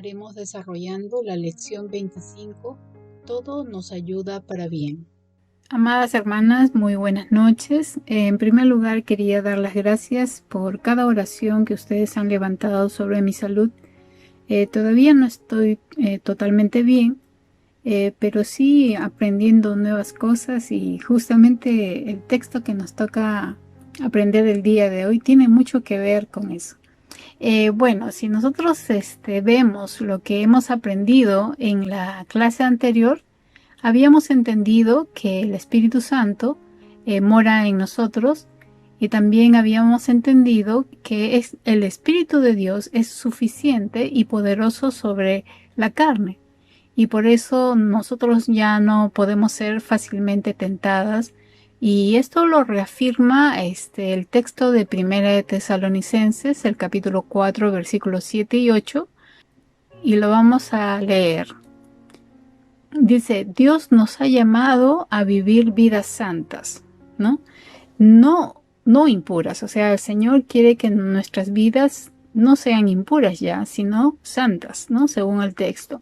estaremos desarrollando la lección 25. Todo nos ayuda para bien. Amadas hermanas, muy buenas noches. En primer lugar, quería dar las gracias por cada oración que ustedes han levantado sobre mi salud. Todavía no estoy totalmente bien, pero sí aprendiendo nuevas cosas, y justamente el texto que nos toca aprender el día de hoy tiene mucho que ver con eso. Bueno, si nosotros vemos lo que hemos aprendido en la clase anterior, habíamos entendido que el Espíritu Santo mora en nosotros, y también habíamos entendido que el Espíritu de Dios es suficiente y poderoso sobre la carne, y por eso nosotros ya no podemos ser fácilmente tentadas. Y esto lo reafirma el texto de Primera de Tesalonicenses, el capítulo 4, versículos 7 y 8, y lo vamos a leer. Dice: Dios nos ha llamado a vivir vidas santas, ¿no? No impuras. O sea, el Señor quiere que nuestras vidas no sean impuras ya, sino santas, ¿no? Según el texto.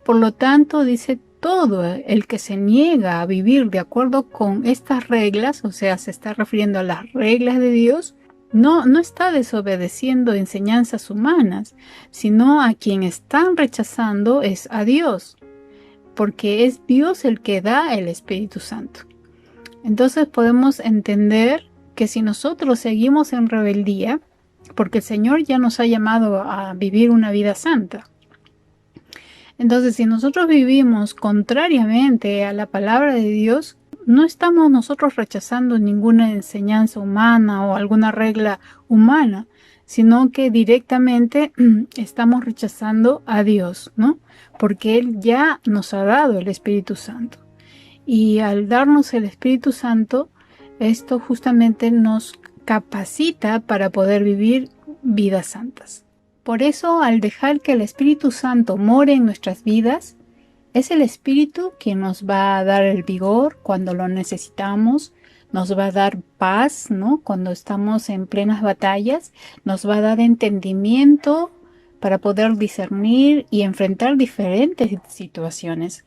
Por lo tanto, dice, todo el que se niega a vivir de acuerdo con estas reglas, o sea, se está refiriendo a las reglas de Dios, no está desobedeciendo enseñanzas humanas, sino a quien están rechazando es a Dios, porque es Dios el que da el Espíritu Santo. Entonces podemos entender que si nosotros seguimos en rebeldía, porque el Señor ya nos ha llamado a vivir una vida santa, entonces si nosotros vivimos contrariamente a la palabra de Dios, no estamos nosotros rechazando ninguna enseñanza humana o alguna regla humana, sino que directamente estamos rechazando a Dios, ¿no? Porque Él ya nos ha dado el Espíritu Santo. Y al darnos el Espíritu Santo, esto justamente nos capacita para poder vivir vidas santas. Por eso, al dejar que el Espíritu Santo more en nuestras vidas, es el Espíritu quien nos va a dar el vigor cuando lo necesitamos, nos va a dar paz, ¿no? Cuando estamos en plenas batallas, nos va a dar entendimiento para poder discernir y enfrentar diferentes situaciones.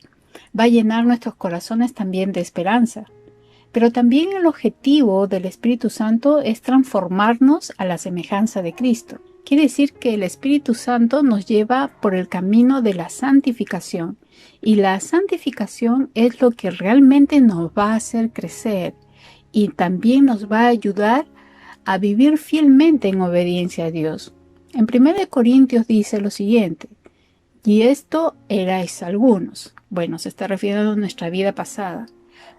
Va a llenar nuestros corazones también de esperanza. Pero también el objetivo del Espíritu Santo es transformarnos a la semejanza de Cristo. Quiere decir que el Espíritu Santo nos lleva por el camino de la santificación. Y la santificación es lo que realmente nos va a hacer crecer y también nos va a ayudar a vivir fielmente en obediencia a Dios. En 1 Corintios dice lo siguiente: y esto erais algunos. Bueno, se está refiriendo a nuestra vida pasada.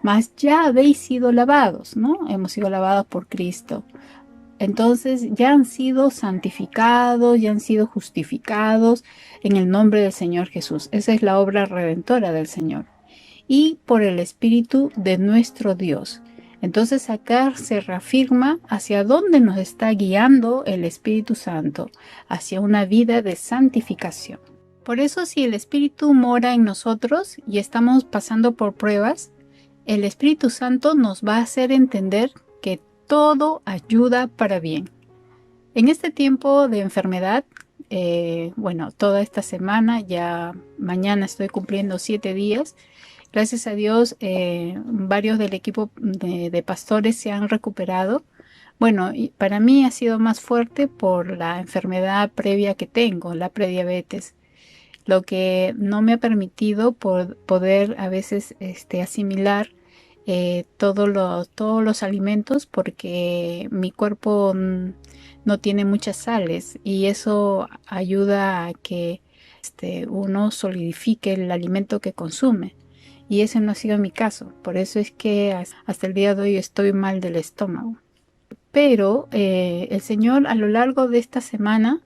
Mas ya habéis sido lavados, ¿no? Hemos sido lavados por Cristo. Entonces ya han sido santificados, ya han sido justificados en el nombre del Señor Jesús. Esa es la obra redentora del Señor. Y por el Espíritu de nuestro Dios. Entonces acá se reafirma hacia dónde nos está guiando el Espíritu Santo, hacia una vida de santificación. Por eso, si el Espíritu mora en nosotros y estamos pasando por pruebas, el Espíritu Santo nos va a hacer entender que todo ayuda para bien. En este tiempo de enfermedad, toda esta semana, ya mañana estoy cumpliendo 7 días. Gracias a Dios, varios del equipo de pastores se han recuperado. Bueno, y para mí ha sido más fuerte por la enfermedad previa que tengo, la prediabetes, lo que no me ha permitido poder a veces asimilar todos los alimentos, porque mi cuerpo no tiene muchas sales, y eso ayuda a que uno solidifique el alimento que consume, y ese no ha sido mi caso. Por eso es que hasta el día de hoy estoy mal del estómago. Pero el Señor, a lo largo de esta semana,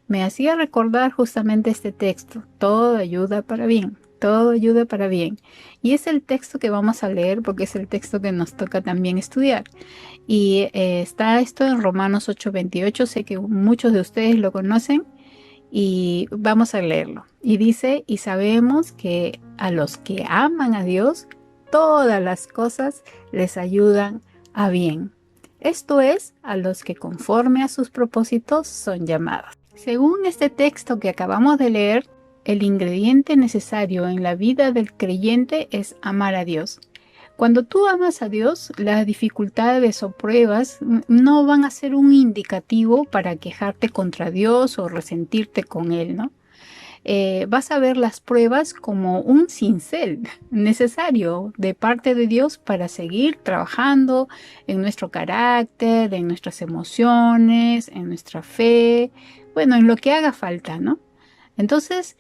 me hacía recordar justamente este texto: todo ayuda para bien. Todo ayuda para bien. Y es el texto que vamos a leer, porque es el texto que nos toca también estudiar. Y está esto en Romanos 8:28. Sé que muchos de ustedes lo conocen y vamos a leerlo. Y dice: y sabemos que a los que aman a Dios, todas las cosas les ayudan a bien. Esto es, a los que conforme a sus propósitos son llamados. Según este texto que acabamos de leer, el ingrediente necesario en la vida del creyente es amar a Dios. Cuando tú amas a Dios, las dificultades o pruebas no van a ser un indicativo para quejarte contra Dios o resentirte con Él, ¿no? Vas a ver las pruebas como un cincel necesario de parte de Dios para seguir trabajando en nuestro carácter, en nuestras emociones, en nuestra fe, bueno, en lo que haga falta, ¿no? Entonces,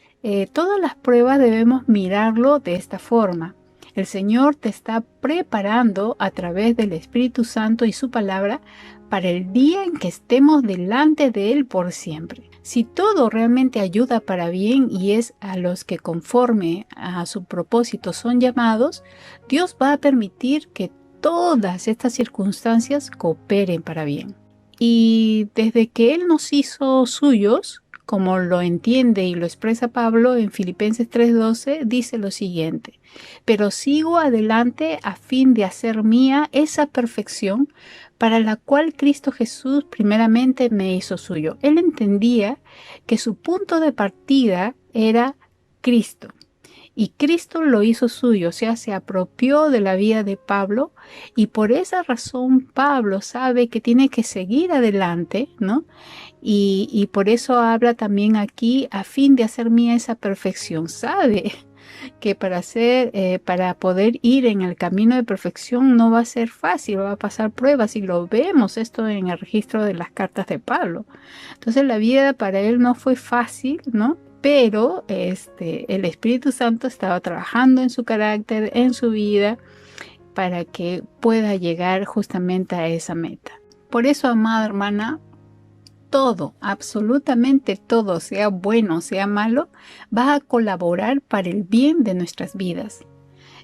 todas las pruebas debemos mirarlo de esta forma. El Señor te está preparando a través del Espíritu Santo y su palabra para el día en que estemos delante de Él por siempre. Si todo realmente ayuda para bien y es a los que conforme a su propósito son llamados, Dios va a permitir que todas estas circunstancias cooperen para bien. Y desde que Él nos hizo suyos, como lo entiende y lo expresa Pablo en Filipenses 3:12, dice lo siguiente: pero sigo adelante a fin de hacer mía esa perfección para la cual Cristo Jesús primeramente me hizo suyo. Él entendía que su punto de partida era Cristo. Y Cristo lo hizo suyo, o sea, se apropió de la vida de Pablo, y por esa razón Pablo sabe que tiene que seguir adelante, ¿no? Y por eso habla también aquí, a fin de hacer mía esa perfección. Sabe que para poder ir en el camino de perfección no va a ser fácil, va a pasar pruebas, y lo vemos esto en el registro de las cartas de Pablo. Entonces la vida para él no fue fácil, ¿no? Pero el Espíritu Santo estaba trabajando en su carácter, en su vida, para que pueda llegar justamente a esa meta. Por eso, amada hermana, todo, absolutamente todo, sea bueno, sea malo, va a colaborar para el bien de nuestras vidas.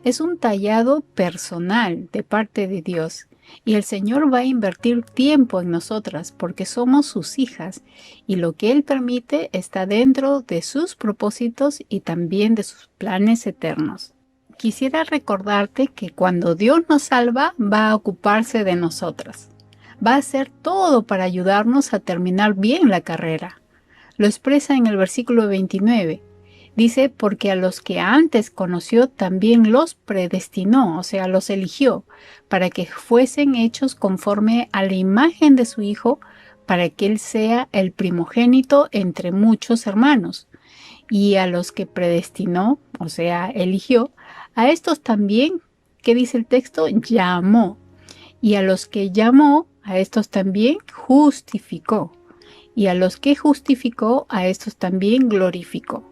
Es un tallado personal de parte de Dios, y el Señor va a invertir tiempo en nosotras porque somos sus hijas, y lo que Él permite está dentro de sus propósitos y también de sus planes eternos. Quisiera recordarte que cuando Dios nos salva, va a ocuparse de nosotras. Va a hacer todo para ayudarnos a terminar bien la carrera. Lo expresa en el versículo 29. Dice, porque a los que antes conoció también los predestinó, o sea, los eligió, para que fuesen hechos conforme a la imagen de su Hijo, para que Él sea el primogénito entre muchos hermanos. Y a los que predestinó, o sea, eligió, a estos también, ¿qué dice el texto? Llamó. Y a los que llamó, a estos también justificó. Y a los que justificó, a estos también glorificó.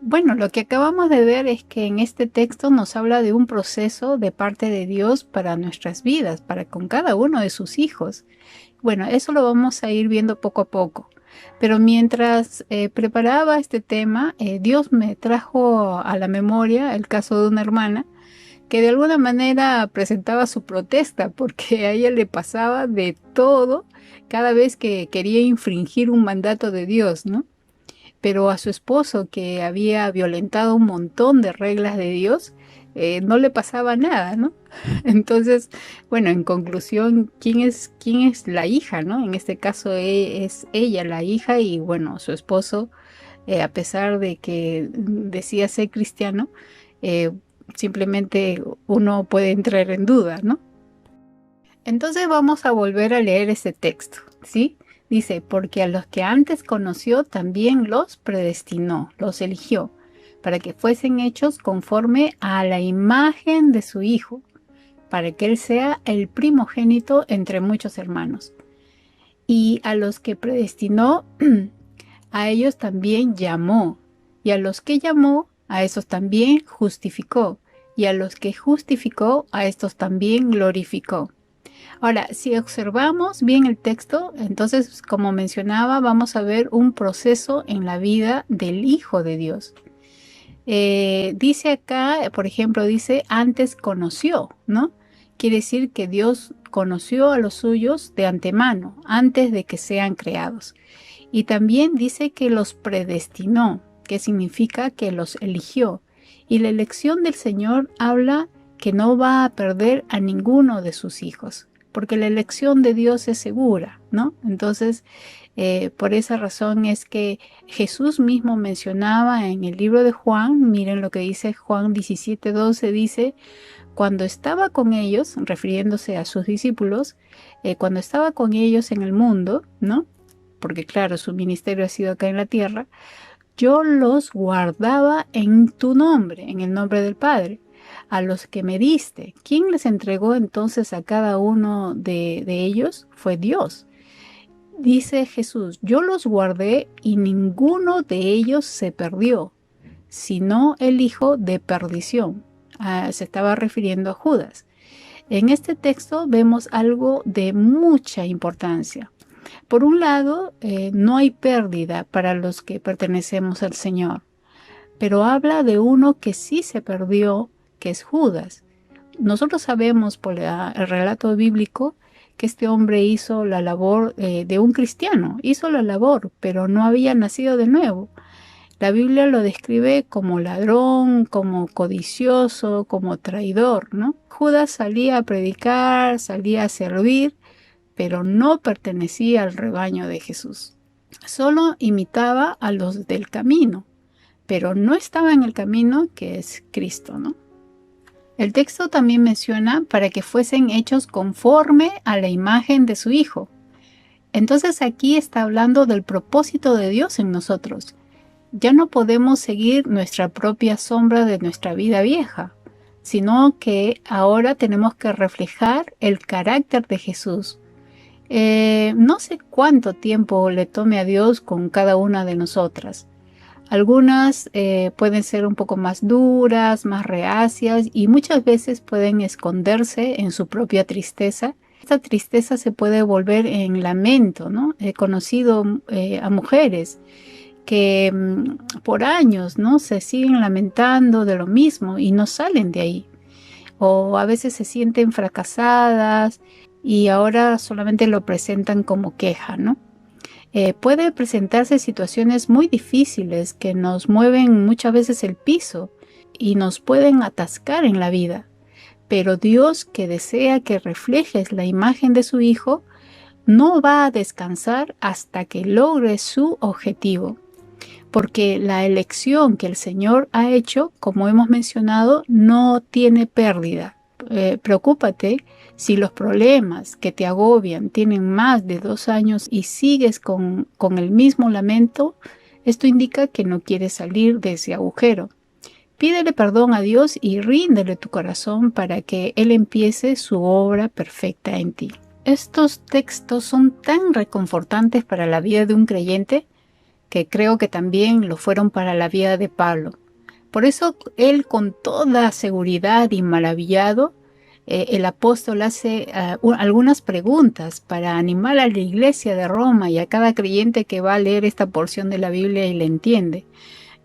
Bueno, lo que acabamos de ver es que en este texto nos habla de un proceso de parte de Dios para nuestras vidas, para con cada uno de sus hijos. Bueno, eso lo vamos a ir viendo poco a poco. Pero mientras preparaba este tema, Dios me trajo a la memoria el caso de una hermana que de alguna manera presentaba su protesta porque a ella le pasaba de todo cada vez que quería infringir un mandato de Dios, ¿no? Pero a su esposo, que había violentado un montón de reglas de Dios, no le pasaba nada, ¿no? Entonces, bueno, en conclusión, ¿quién es la hija, ¿no? En este caso es ella la hija, y bueno, su esposo, a pesar de que decía ser cristiano, simplemente uno puede entrar en duda, ¿no? Entonces vamos a volver a leer ese texto, ¿sí? Dice, porque a los que antes conoció también los predestinó, los eligió, para que fuesen hechos conforme a la imagen de su Hijo, para que Él sea el primogénito entre muchos hermanos. Y a los que predestinó, a ellos también llamó, y a los que llamó, a esos también justificó, y a los que justificó, a estos también glorificó. Ahora, si observamos bien el texto, entonces, como mencionaba, vamos a ver un proceso en la vida del Hijo de Dios. Dice acá, por ejemplo, dice, antes conoció, ¿no? Quiere decir que Dios conoció a los suyos de antemano, antes de que sean creados. Y también dice que los predestinó, que significa que los eligió. Y la elección del Señor habla que no va a perder a ninguno de sus hijos, porque la elección de Dios es segura, ¿no? Entonces, Por esa razón es que Jesús mismo mencionaba en el libro de Juan, miren lo que dice Juan 17:12, dice, cuando estaba con ellos, refiriéndose a sus discípulos, cuando estaba con ellos en el mundo, ¿no? Porque claro, su ministerio ha sido acá en la tierra, yo los guardaba en tu nombre, en el nombre del Padre, a los que me diste. ¿Quién les entregó entonces a cada uno de ellos? Fue Dios. Dice Jesús, yo los guardé y ninguno de ellos se perdió, sino el hijo de perdición. Se estaba refiriendo a Judas. En este texto vemos algo de mucha importancia. Por un lado, no hay pérdida para los que pertenecemos al Señor, pero habla de uno que sí se perdió, que es Judas. Nosotros sabemos por el relato bíblico que este hombre hizo la labor de un cristiano, hizo la labor, pero no había nacido de nuevo. La Biblia lo describe como ladrón, como codicioso, como traidor, ¿no? Judas salía a predicar, salía a servir, pero no pertenecía al rebaño de Jesús. Solo imitaba a los del camino, pero no estaba en el camino que es Cristo, ¿no? El texto también menciona para que fuesen hechos conforme a la imagen de su Hijo. Entonces aquí está hablando del propósito de Dios en nosotros. Ya no podemos seguir nuestra propia sombra de nuestra vida vieja, sino que ahora tenemos que reflejar el carácter de Jesús. No sé cuánto tiempo le tome a Dios con cada una de nosotras. Algunas pueden ser un poco más duras, más reacias y muchas veces pueden esconderse en su propia tristeza. Esta tristeza se puede volver en lamento, ¿no? He conocido a mujeres que por años, ¿no? Se siguen lamentando de lo mismo y no salen de ahí. O a veces se sienten fracasadas y ahora solamente lo presentan como queja, ¿no? Puede presentarse situaciones muy difíciles que nos mueven muchas veces el piso y nos pueden atascar en la vida. Pero Dios, que desea que reflejes la imagen de su Hijo, no va a descansar hasta que logre su objetivo. Porque la elección que el Señor ha hecho, como hemos mencionado, no tiene pérdida. Preocúpate si los problemas que te agobian tienen más de 2 años y sigues con el mismo lamento, esto indica que no quieres salir de ese agujero. Pídele perdón a Dios y ríndele tu corazón para que Él empiece su obra perfecta en ti. Estos textos son tan reconfortantes para la vida de un creyente que creo que también lo fueron para la vida de Pablo. Por eso él, con toda seguridad y maravillado, el apóstol hace algunas preguntas para animar a la iglesia de Roma y a cada creyente que va a leer esta porción de la Biblia y la entiende.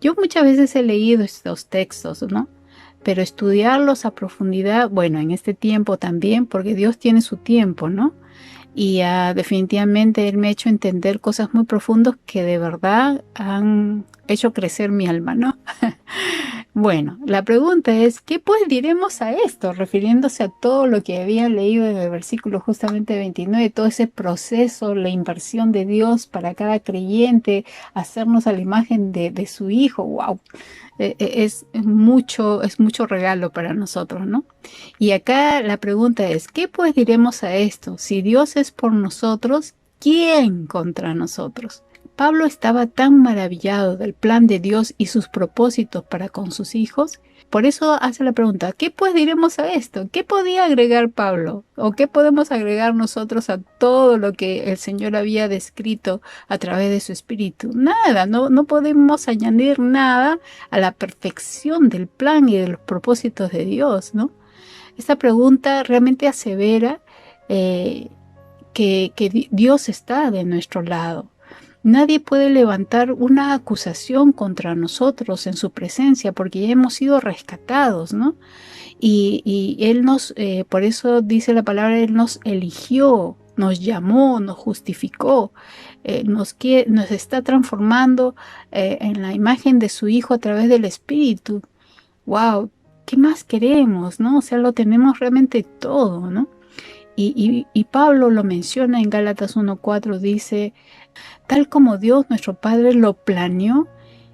Yo muchas veces he leído estos textos, ¿no? Pero estudiarlos a profundidad, bueno, en este tiempo también, porque Dios tiene su tiempo, ¿no? Y definitivamente Él me ha hecho entender cosas muy profundas que de verdad han hecho crecer mi alma, ¿no? Bueno, la pregunta es, ¿qué pues diremos a esto? Refiriéndose a todo lo que había leído en el versículo justamente 29, todo ese proceso, la inversión de Dios para cada creyente, hacernos a la imagen de su Hijo, wow. Es mucho regalo para nosotros, ¿no? Y acá la pregunta es, ¿qué pues diremos a esto? Si Dios es por nosotros, ¿quién contra nosotros? Pablo estaba tan maravillado del plan de Dios y sus propósitos para con sus hijos. Por eso hace la pregunta, ¿qué pues diremos a esto? ¿Qué podía agregar Pablo? ¿O qué podemos agregar nosotros a todo lo que el Señor había descrito a través de su Espíritu? Nada, no podemos añadir nada a la perfección del plan y de los propósitos de Dios, ¿no? Esta pregunta realmente asevera que Dios está de nuestro lado. Nadie puede levantar una acusación contra nosotros en su presencia porque ya hemos sido rescatados, ¿no? Y Él por eso dice la palabra, Él nos eligió, nos llamó, nos justificó, nos está transformando en la imagen de su Hijo a través del Espíritu. ¡Wow! ¿Qué más queremos, no? O sea, lo tenemos realmente todo, ¿no? Y Pablo lo menciona en Gálatas 1:4, dice, tal como Dios nuestro Padre lo planeó,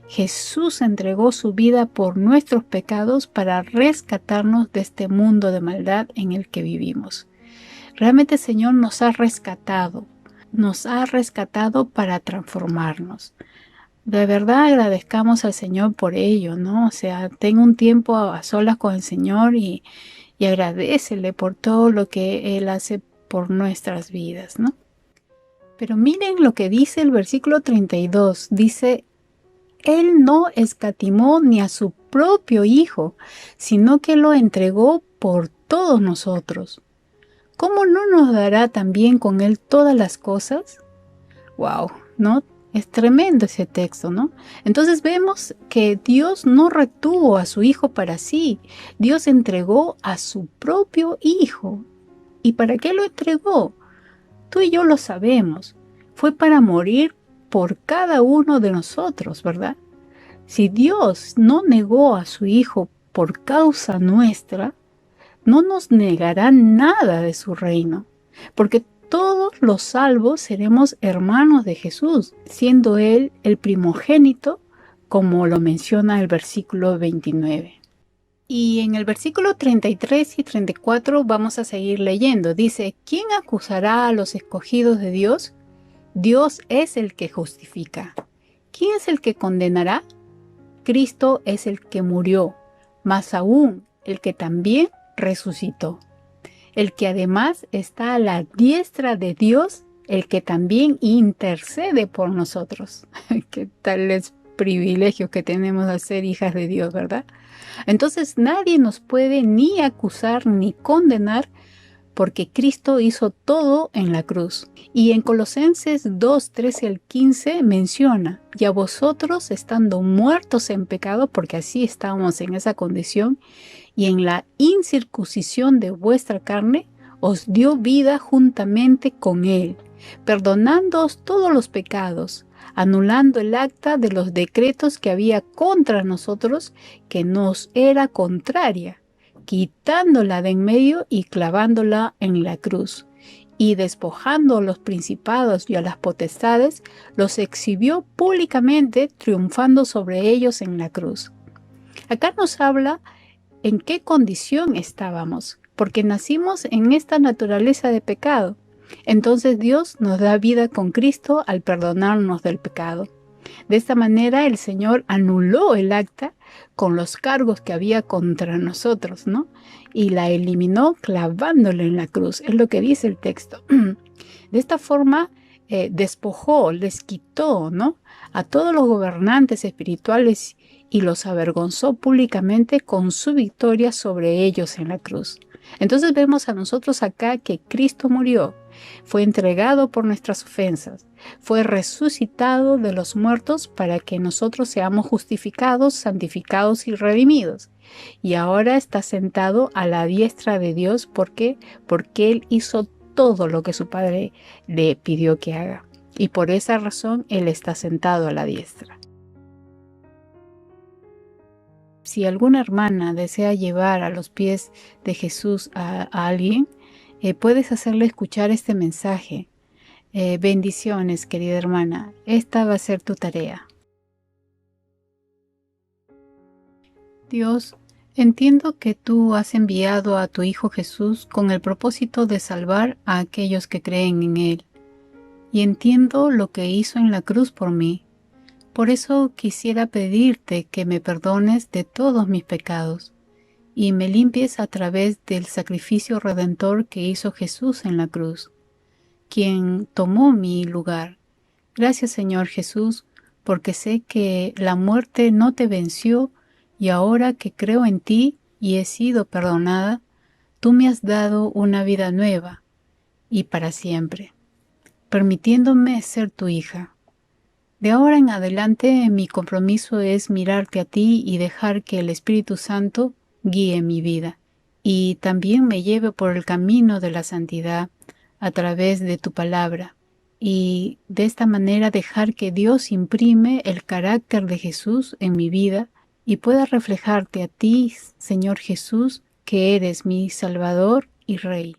Jesús entregó su vida por nuestros pecados para rescatarnos de este mundo de maldad en el que vivimos. Realmente el Señor nos ha rescatado para transformarnos. De verdad agradezcamos al Señor por ello, ¿no? O sea, ten un tiempo a solas con el Señor y agradécele por todo lo que Él hace por nuestras vidas, ¿no? Pero miren lo que dice el versículo 32. Dice, Él no escatimó ni a su propio Hijo, sino que lo entregó por todos nosotros. ¿Cómo no nos dará también con Él todas las cosas? ¡Wow! ¿No? Es tremendo ese texto, ¿no? Entonces vemos que Dios no retuvo a su Hijo para sí. Dios entregó a su propio Hijo. ¿Y para qué lo entregó? Tú y yo lo sabemos. Fue para morir por cada uno de nosotros, ¿verdad? Si Dios no negó a su Hijo por causa nuestra, no nos negará nada de su reino, porque todos los salvos seremos hermanos de Jesús, siendo Él el primogénito, como lo menciona el versículo 29. Y en el versículo 33 y 34 vamos a seguir leyendo. Dice, ¿quién acusará a los escogidos de Dios? Dios es el que justifica. ¿Quién es el que condenará? Cristo es el que murió, más aún el que también resucitó, el que además está a la diestra de Dios, el que también intercede por nosotros. Qué tales privilegios que tenemos de ser hijas de Dios, ¿verdad? Entonces nadie nos puede ni acusar ni condenar, porque Cristo hizo todo en la cruz. Y en Colosenses 2, 13 al 15 menciona, y a vosotros estando muertos en pecado, porque así estábamos en esa condición, y en la incircuncisión de vuestra carne, os dio vida juntamente con Él, perdonándoos todos los pecados, anulando el acta de los decretos que había contra nosotros, que nos era contraria, quitándola de en medio y clavándola en la cruz. Y despojando a los principados y a las potestades, los exhibió públicamente, triunfando sobre ellos en la cruz. Acá nos habla en qué condición estábamos, porque nacimos en esta naturaleza de pecado. Entonces Dios nos da vida con Cristo al perdonarnos del pecado. De esta manera el Señor anuló el acta con los cargos que había contra nosotros, ¿no? Y la eliminó clavándole en la cruz. Es lo que dice el texto. De esta forma despojó, les quitó, ¿no?, a todos los gobernantes espirituales y los avergonzó públicamente con su victoria sobre ellos en la cruz. Entonces vemos a nosotros acá que Cristo murió, fue entregado por nuestras ofensas, fue resucitado de los muertos para que nosotros seamos justificados, santificados y redimidos. Y ahora está sentado a la diestra de Dios. ¿Por qué? Porque Él hizo todo lo que su Padre le pidió que haga. Y por esa razón Él está sentado a la diestra. Si alguna hermana desea llevar a los pies de Jesús a alguien, puedes hacerle escuchar este mensaje. Bendiciones, querida hermana. Esta va a ser tu tarea. Dios, entiendo que tú has enviado a tu Hijo Jesús con el propósito de salvar a aquellos que creen en Él. Y entiendo lo que hizo en la cruz por mí. Por eso quisiera pedirte que me perdones de todos mis pecados y me limpies a través del sacrificio redentor que hizo Jesús en la cruz, quien tomó mi lugar. Gracias, Señor Jesús, porque sé que la muerte no te venció y ahora que creo en ti y he sido perdonada, tú me has dado una vida nueva y para siempre, permitiéndome ser tu hija. De ahora en adelante mi compromiso es mirarte a ti y dejar que el Espíritu Santo guíe mi vida y también me lleve por el camino de la santidad a través de tu palabra, y de esta manera dejar que Dios imprime el carácter de Jesús en mi vida y pueda reflejarte a ti, Señor Jesús, que eres mi Salvador y Rey.